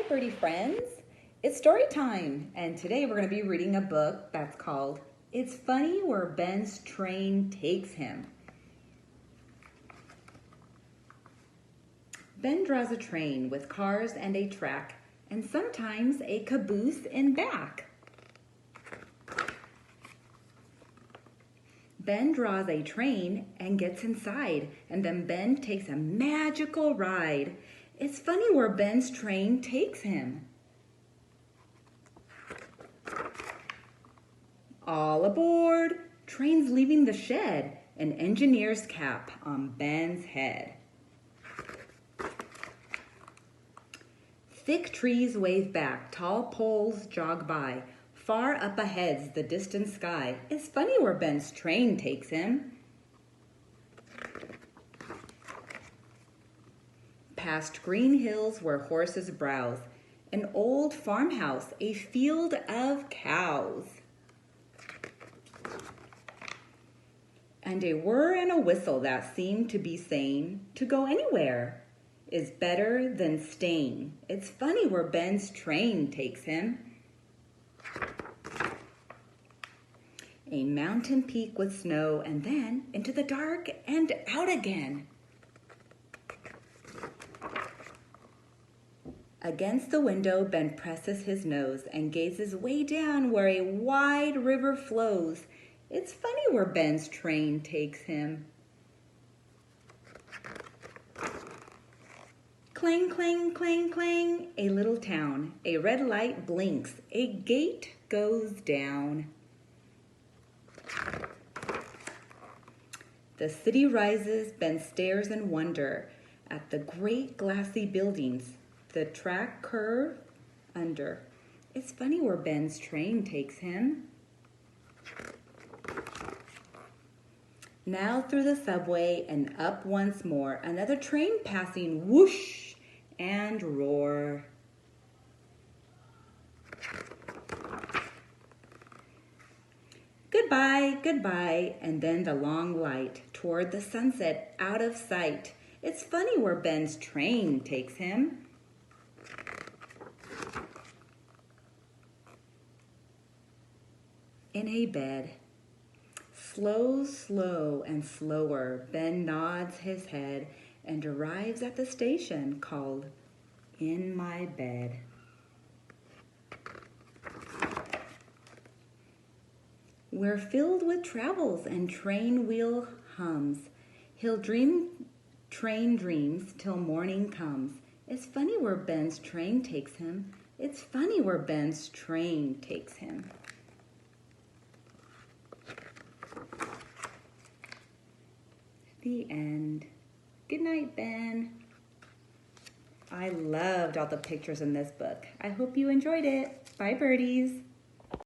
Birdie friends. It's story time, and today we're going to be reading a book that's called It's Funny Where Ben's Train Takes Him. Ben draws a train with cars and a track, and sometimes a caboose in back. Ben draws a train and gets inside, and then Ben takes a magical ride. It's funny where Ben's train takes him. All aboard! Train's leaving the shed, an engineer's cap on Ben's head. Thick trees wave back, tall poles jog by. Far up ahead's the distant sky. It's funny where Ben's train takes him. Past green hills where horses browse, an old farmhouse, a field of cows. And a whir and a whistle that seem to be saying, to go anywhere is better than staying. It's funny where Ben's train takes him. A mountain peak with snow, and then into the dark and out again. Against the window, Ben presses his nose and gazes way down where a wide river flows. It's funny where Ben's train takes him. Clang, clang, clang, clang, a little town. A red light blinks, a gate goes down. The city rises, Ben stares in wonder at the great glassy buildings. The track curve under. It's funny where Ben's train takes him. Now through the subway and up once more, another train passing, whoosh and roar. Goodbye, goodbye, and then the long light toward the sunset out of sight. It's funny where Ben's train takes him. In a bed. Slow, slow, and slower, Ben nods his head and arrives at the station called In My Bed. We're filled with travels and train wheel hums. He'll dream train dreams till morning comes. It's funny where Ben's train takes him. It's funny where Ben's train takes him. The end. Good night, Ben. I loved all the pictures in this book. I hope you enjoyed it. Bye, birdies.